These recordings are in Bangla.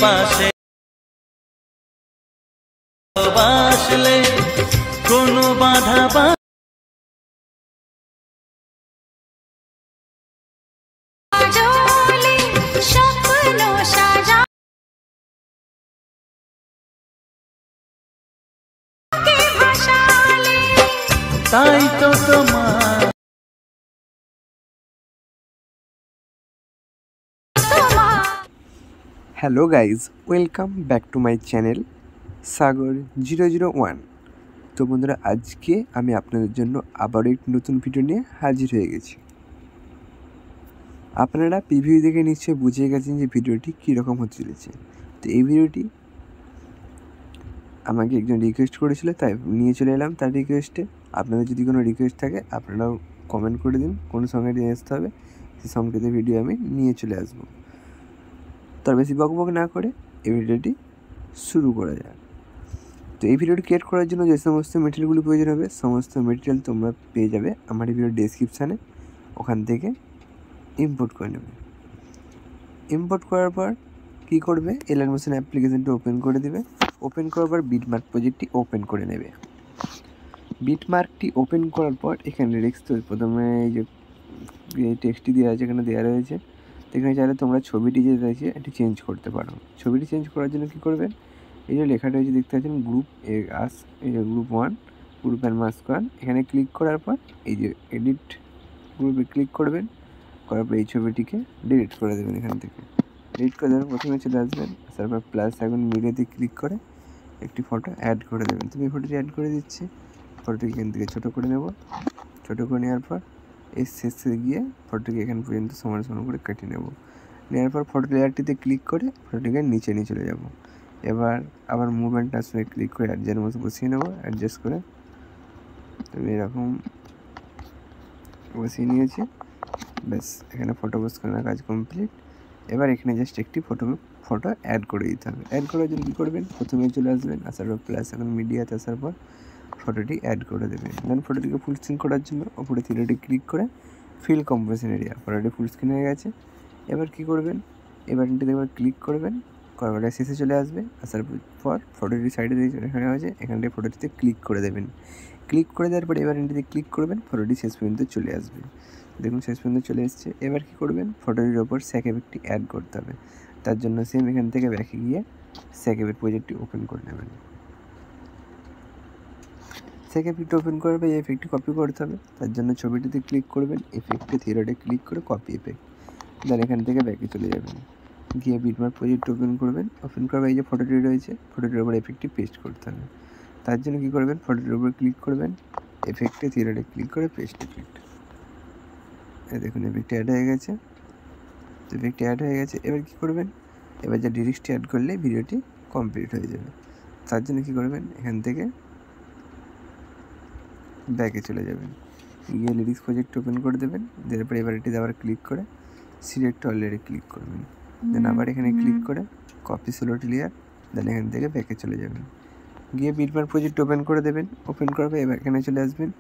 পাশে বাসলে কোনো বাধা তাই তো তোমার hello guys, welcome back to my channel Sagar 001। তো বন্ধুরা, আজকে আমি আপনাদের জন্য আবারও একটি নতুন ভিডিও নিয়ে হাজির হয়ে গেছি। আপনারা প্রিভিউ দেখে নিশ্চয়ই বুঝে গেছেন যে ভিডিওটি কীরকম হতে চলেছে। তো এই ভিডিওটি আমাকে একজন রিকোয়েস্ট করেছিল, তাই নিয়ে চলে এলাম তার রিকোয়েস্টে। আপনাদের যদি কোনো রিকোয়েস্ট থাকে আপনারাও কমেন্ট করে দিন কোন সঙ্গে নিয়ে আসতে হবে, সেই সংকেত ভিডিও আমি নিয়ে চলে আসবো। তার বেশি বকবক না করে এই ভিডিওটি শুরু করা যায়। তো এই ভিডিওটি ক্রিয়েট করার জন্য যে সমস্ত মেটেরিয়ালগুলি প্রয়োজন হবে, সমস্ত মেটেরিয়াল তোমরা পেয়ে যাবে আমার এই ভিডিওর ডেসক্রিপশানে। ওখান থেকে ইম্পোর্ট করে নেবে। ইম্পোর্ট করার পর কী করবে, এলাইন মোশন অ্যাপ্লিকেশানটি ওপেন করে দেবে। ওপেন করার পর বিটমার্ক প্রজেক্টটি ওপেন করে নেবে। বিটমার্কটি ওপেন করার পর এখানে লিরিক্স, তো প্রথমে এই যে টেক্সটটি দেওয়া আছে এখানে দেওয়া রয়েছে। তো এখানে চাইলে তোমরা ছবিটি যে রয়েছে এটি চেঞ্জ করতে পারো। ছবিটি চেঞ্জ করার জন্য কী করবে, এই যে লেখাটা রয়েছে দেখতে পাচ্ছেন গ্রুপ এই যে গ্রুপ 1 গ্রুপ অ্যান্ড মাস্ক 1, এখানে ক্লিক করার পর এই যে এডিট গ্রুপে ক্লিক করবেন। করার পর এই ছবিটিকে ডিলিট করে দেবেন। এখান থেকে ডিলিট করে দেবেন, প্রথমে চলে আসবেন। তারপর প্লাস এখন মিডিয়াতে ক্লিক করে একটি ফটো অ্যাড করে দেবেন। তুমি ফটোটি অ্যাড করে দিচ্ছি। ফটোটি এখান থেকে ছোটো করে নেব। ছোটো করে নেওয়ার পর এই শেষে গিয়ে ফটোটিকে এখান পর্যন্ত সমান সমান করে কেটে নেব। নেওয়ার পর ফটো লেয়ারটিতে ক্লিক করে ফটোটিকে নিচে নিয়ে চলে যাব। এবার আবার মুভমেন্ট আসলে ক্লিক করে অ্যাডজাস্টের মতো বসিয়ে নেব। অ্যাডজাস্ট করে আমি এরকম বসিয়ে নিয়েছি। ব্যাস, এখানে ফটো পোস্ট করার কাজ কমপ্লিট। এবার এখানে জাস্ট একটি ফটো অ্যাড করে দিতে হবে। অ্যাড করার জন্য কী করবেন, প্রথমে চলে আসবেন, আসার পর প্লাস এখন মিডিয়াতে আসার পর ফটোটি অ্যাড করে দেবেন। দেন ফটোটিকে ফুল স্ক্রিন করার জন্য ওপরে থ্রিডি ক্লিক করে ফিল কম্পোজিশন এরিয়া, ফটোটি ফুল স্ক্রিন হয়ে গেছে। এবার কী করবেন, এই বাটনটিতে একবার ক্লিক করবেন। করার শেষে চলে আসবে। আসার পর ফটোটি সাইডে এখানে আছে, এখানটায় ফটোটিতে ক্লিক করে দেবেন। ক্লিক করে দেওয়ার পরে এবার এটিতে ক্লিক করবেন, ফটোটি শেষ পর্যন্ত চলে আসবে। দেখুন শেষ পর্যন্ত চলে এসেছে। এবার কী করবেন, ফটোটির ওপর স্যাক এফেক্টটি অ্যাড করতে হবে। তার জন্য সেম এখান থেকে ব্যাকে গিয়ে স্যাক এফেক্ট প্রজেক্টটি ওপেন করে নেবেন। স্যাক এফেক্ট ওপেন করবে, এই এফেক্টটি কপি করতে হবে। তার জন্য ছবিটিতে ক্লিক করবেন, এফেক্টে থ্রিডে ক্লিক করে কপি এফেক্ট, দেন এখান থেকে ব্যাকে চলে যাবেন। গিয়ে বিটমার্ক প্রজেক্ট ওপেন করবেন। ওপেন করবে, এই যে ফটোটি রয়েছে ফটোটির উপর এফেক্টটি পেস্ট করতে হবে। তার জন্য কী করবেন, ফটোটির উপর ক্লিক করবেন, এফেক্টে থ্রিডে ক্লিক করে পেস্ট এফেক্ট। এই দেখুন এফেক্ট অ্যাড হয়ে গেছে। এফেক্ট অ্যাড হয়ে গেছে। এবার কী করবেন, এবার যা ডিরেক্টটি অ্যাড করলে ভিডিওটি কমপ্লিট হয়ে যাবে। তার জন্য কী করবেন, এখান থেকে ব্যাকে চলে যাবেন। গিয়ে লিরিক্স প্রজেক্ট ওপেন করে দেবেন। তারপরে এবার এটি আবার ক্লিক করে সিলেক্ট অলরেডি ক্লিক করবেন। দেন আবার এখানে ক্লিক করে কপি সোলোটি লেয়ার, দেন এখান থেকে ব্যাকে চলে যাবেন। গিয়ে বিটমার্ক প্রজেক্ট ওপেন করে দেবেন। ওপেন করবে, এবার এখানে চলে আসবেন।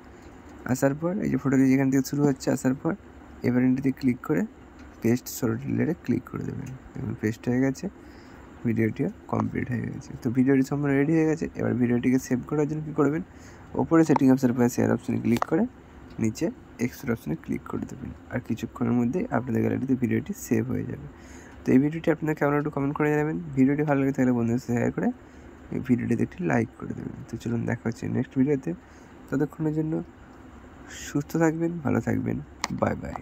আসার পর এই যে ফটোটি যেখান থেকে শুরু হচ্ছে, আসার পর এবার এটিতে ক্লিক করে পেস্ট সোলোটি লেয়ারে ক্লিক করে দেবেন। দেখুন পেস্ট হয়ে গেছে, ভিডিওটিও কমপ্লিট হয়ে গেছে। তো ভিডিওটি সম্পূর্ণ রেডি হয়ে গেছে। এবার ভিডিওটিকে সেভ করার জন্য কী করবেন, ওপরে সেটিং অপশানের পাশে শেয়ার অপশানে ক্লিক করে নিচে এক্সপোর্ট অপশানে ক্লিক করে দেবেন। আর কিছুক্ষণের মধ্যেই আপনাদের গ্যালারিতে ভিডিওটি সেভ হয়ে যাবে। তো এই ভিডিওটি আপনার কেমন একটু কমেন্ট করে জানাবেন। ভিডিওটি ভালো লাগে থাকলে বন্ধুদের সাথে শেয়ার করে এই ভিডিওটিতে একটি লাইক করে দেবেন। তো চলুন দেখা হচ্ছে নেক্সট ভিডিওতে। ততক্ষণের জন্য সুস্থ থাকবেন, ভালো থাকবেন, বাই বাই।